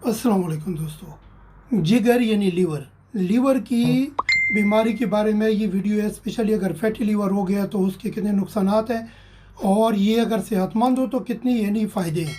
अस्सलाम वालेकुम दोस्तों। जिगर यानी लीवर की बीमारी के बारे में ये वीडियो है। स्पेशली अगर फैटी लीवर हो गया तो उसके कितने नुकसानात हैं और ये अगर सेहतमंद हो तो कितनी यानी फ़ायदे हैं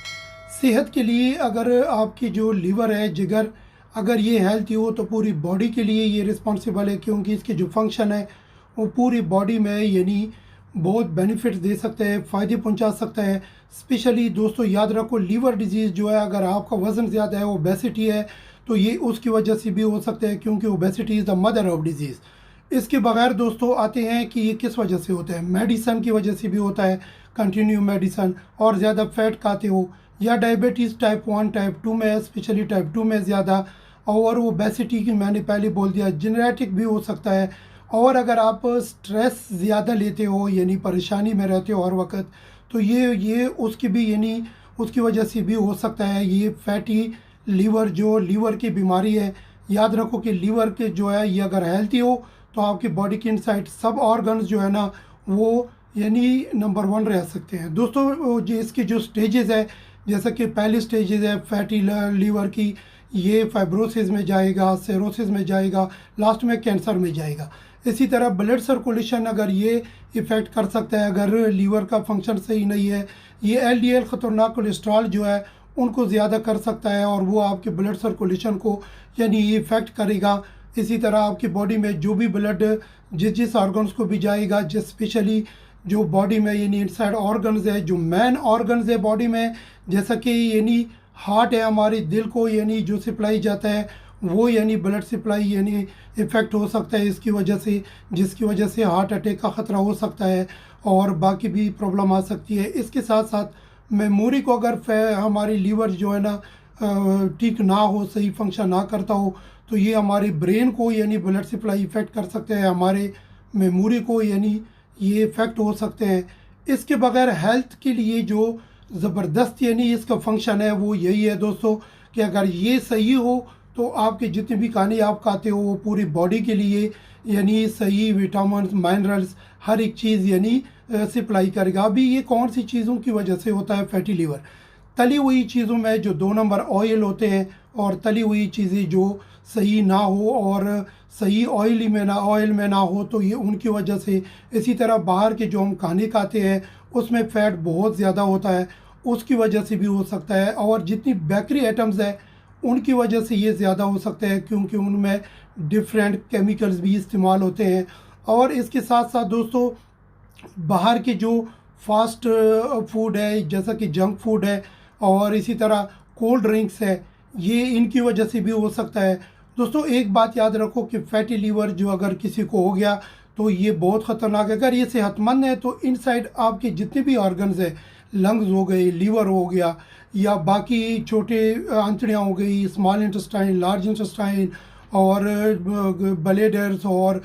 सेहत के लिए। अगर आपकी जो लीवर है, जिगर, अगर ये हेल्थी हो तो पूरी बॉडी के लिए ये रिस्पॉन्सिबल है, क्योंकि इसके जो फंक्शन है वो पूरी बॉडी में यानी बहुत बेनिफिट्स दे सकता है, फ़ायदे पहुंचा सकता है। स्पेशली दोस्तों याद रखो, लीवर डिजीज़ जो है, अगर आपका वज़न ज़्यादा है, ओबेसिटी है, तो ये उसकी वजह से भी हो सकता है, क्योंकि obesity is the mother of disease. इसके बगैर दोस्तों आते हैं कि ये किस वजह से होता है। मेडिसन की वजह से भी होता है, कंटिन्यू मेडिसन, और ज़्यादा फैट खाते हो, या डायबिटीज़ टाइप 1 टाइप 2 में, स्पेशली टाइप 2 में ज़्यादा, और ओबेसिटी की मैंने पहले बोल दिया, जेनेटिक भी हो सकता है। और अगर आप स्ट्रेस ज़्यादा लेते हो यानी परेशानी में रहते हो हर वक्त, तो ये उसकी भी यानी उसकी वजह से भी हो सकता है ये फैटी लीवर, जो लीवर की बीमारी है। याद रखो कि लीवर के जो है ये अगर हेल्थी हो तो आपकी बॉडी के इनसाइड सब ऑर्गन्स जो है ना वो यानी नंबर 1 रह सकते हैं। दोस्तों जो इसके जो स्टेजेस है, जैसा कि पहली स्टेजेस है फैटी लीवर की, ये फाइब्रोसिस में जाएगा, सिरोसिस में जाएगा, लास्ट में कैंसर में जाएगा। इसी तरह ब्लड सर्कुलेशन अगर ये इफ़ेक्ट कर सकता है, अगर लीवर का फंक्शन सही नहीं है, ये एलडीएल ख़तरनाक कोलेस्ट्रॉल जो है उनको ज़्यादा कर सकता है और वो आपके ब्लड सर्कुलेशन को यानी इफ़ेक्ट करेगा। इसी तरह आपकी बॉडी में जो भी ब्लड जिस ऑर्गन्स को भी जाएगा, जिस स्पेशली जो बॉडी में यानी इनसाइड ऑर्गन्स है, जो मेन ऑर्गन्स है बॉडी में, जैसा कि यानी हार्ट है, हमारे दिल को यानी जो सप्लाई जाता है वो यानी ब्लड सप्लाई यानी इफ़ेक्ट हो सकता है इसकी वजह से, जिसकी वजह से हार्ट अटैक का ख़तरा हो सकता है और बाकी भी प्रॉब्लम आ सकती है। इसके साथ साथ मेमोरी को अगर हमारी लीवर जो है ना ठीक ना हो, सही फंक्शन ना करता हो, तो ये हमारे ब्रेन को यानी ब्लड सप्लाई इफ़ेक्ट कर सकते हैं, हमारे मेमोरी को यानी ये इफ़ेक्ट हो सकते हैं। इसके बगैर हेल्थ के लिए जो ज़बरदस्त यानी इसका फंक्शन है वो यही है दोस्तों, कि अगर ये सही हो तो आपके जितने भी खाने आप खाते हो वो पूरी बॉडी के लिए यानी सही विटामिन, मिनरल्स, हर एक चीज़ यानी सप्लाई करेगा। अभी ये कौन सी चीज़ों की वजह से होता है फैटी लीवर? तली हुई चीज़ों में जो 2 नंबर ऑयल होते हैं, और तली हुई चीज़ें जो सही ना हो और सही ऑयल में ना हो, तो ये उनकी वजह से। इसी तरह बाहर के जो हम खाने खाते हैं उसमें फ़ैट बहुत ज़्यादा होता है, उसकी वजह से भी हो सकता है। और जितनी बेकरी आइटम्स है उनकी वजह से ये ज़्यादा हो सकता है, क्योंकि उनमें डिफरेंट केमिकल्स भी इस्तेमाल होते हैं। और इसके साथ साथ दोस्तों बाहर के जो फास्ट फूड है, जैसा कि जंक फूड है, और इसी तरह कोल्ड ड्रिंक्स है, ये इनकी वजह से भी हो सकता है। दोस्तों एक बात याद रखो कि फैटी लीवर जो अगर किसी को हो गया तो ये बहुत ख़तरनाक है। अगर ये सेहतमंद है तो इनसाइड आपके जितने भी ऑर्गन्स है, लंग्स हो गए, लीवर हो गया, या बाकी छोटे आंतड़ियाँ हो गई, स्मॉल इंटेस्टाइन, लार्ज इंटेस्टाइन, और ब्लैडर्स, और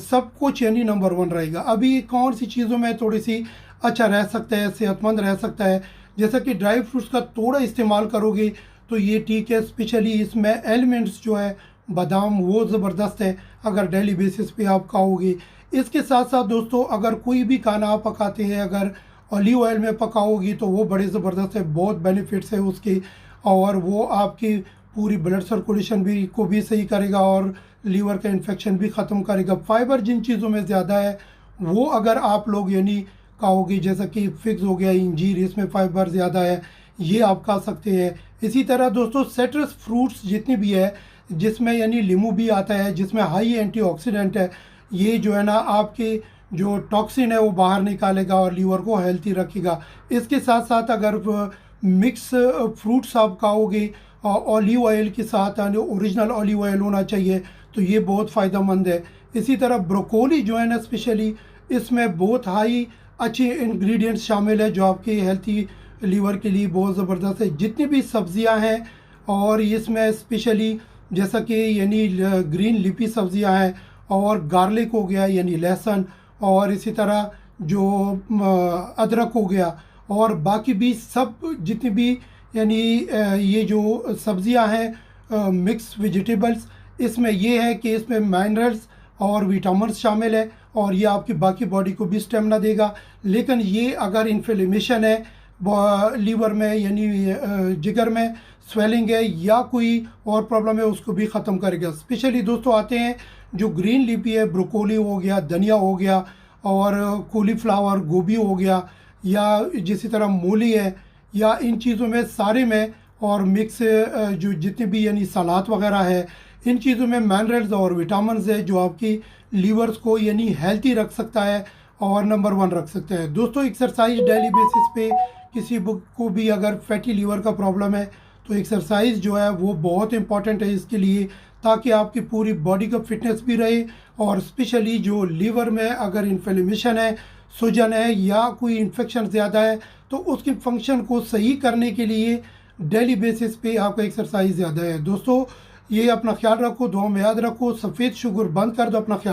सब कुछ यानी नंबर 1 रहेगा। अभी कौन सी चीज़ों में थोड़ी सी अच्छा रह सकता है, सेहतमंद रह सकता है, जैसा कि ड्राई फ्रूट्स का थोड़ा इस्तेमाल करोगे तो ये ठीक है। स्पेशली इसमें एलिमेंट्स जो है बादाम वो ज़बरदस्त है अगर डेली बेसिस पे आप खाओगे। इसके साथ साथ दोस्तों अगर कोई भी खाना आप पकाते हैं, अगर ऑलिव ऑयल में पकाओगी तो वो बड़े ज़बरदस्त है, बहुत बेनिफिट्स है उसके, और वो आपकी पूरी ब्लड सर्कुलेशन को भी सही करेगा और लीवर का इन्फेक्शन भी ख़त्म करेगा। फाइबर जिन चीज़ों में ज़्यादा है वो अगर आप लोग यानी खाओगे, जैसा कि फिग्स हो गया, इंजीर, इसमें फाइबर ज़्यादा है, ये आप खा सकते हैं। इसी तरह दोस्तों सिट्रस फ्रूट्स जितनी भी है, जिसमें यानी लीमू भी आता है, जिसमें हाई एंटीऑक्सीडेंट है, ये जो है ना आपके जो टॉक्सिन है वो बाहर निकालेगा और लीवर को हेल्थी रखेगा। इसके साथ साथ अगर मिक्स फ्रूट्स आप खाओगे ऑलिव ऑयल के साथ, यानी ओरिजिनल ऑलिव ऑयल होना चाहिए, तो ये बहुत फ़ायदेमंद है। इसी तरह ब्रोकोली जो है ना स्पेशली, इसमें बहुत हाई अच्छे इंग्रेडिएंट्स शामिल है जो आपके हेल्थी लीवर के लिए बहुत ज़बरदस्त है। जितनी भी सब्ज़ियां हैं, और इसमें स्पेशली जैसा कि यानी ग्रीन लीफी सब्ज़ियां हैं, और गार्लिक हो गया यानी लहसुन, और इसी तरह जो अदरक हो गया, और बाकी भी सब जितनी भी यानी ये जो सब्ज़ियां हैं मिक्स वेजिटेबल्स, इसमें ये है कि इसमें मिनरल्स और विटामिन शामिल है, और ये आपकी बाकी बॉडी को भी स्टेमिना देगा। लेकिन ये अगर इन्फ्लेमेशन है लीवर में यानी जिगर में, स्वेलिंग है या कोई और प्रॉब्लम है उसको भी ख़त्म करेगा। स्पेशली दोस्तों आते हैं जो ग्रीन लीफी है, ब्रोकोली हो गया, धनिया हो गया और कॉलीफ्लावर, गोभी हो गया, या जिसी तरह मूली है, या इन चीज़ों में सारे में और मिक्स जो जितने भी यानी सलाद वगैरह है, इन चीज़ों में मिनरल्स और विटामिन्स है जो आपकी लीवर्स को यानी हेल्थी रख सकता है और नंबर 1 रख सकता है। दोस्तों एक्सरसाइज डेली बेसिस पे किसी को भी अगर फैटी लीवर का प्रॉब्लम है तो एक्सरसाइज जो है वो बहुत इंपॉर्टेंट है इसके लिए, ताकि आपकी पूरी बॉडी का फिटनेस भी रहे। और स्पेशली जो लीवर में अगर इन्फ्लेमेशन है, सूजन है या कोई इन्फेक्शन ज़्यादा है तो उसके फंक्शन को सही करने के लिए डेली बेसिस पे आपका एक्सरसाइज ज़्यादा है। दोस्तों ये अपना ख्याल रखो, दुआ में याद रखो, सफ़ेद शुगर बंद कर दो, अपना ख्याल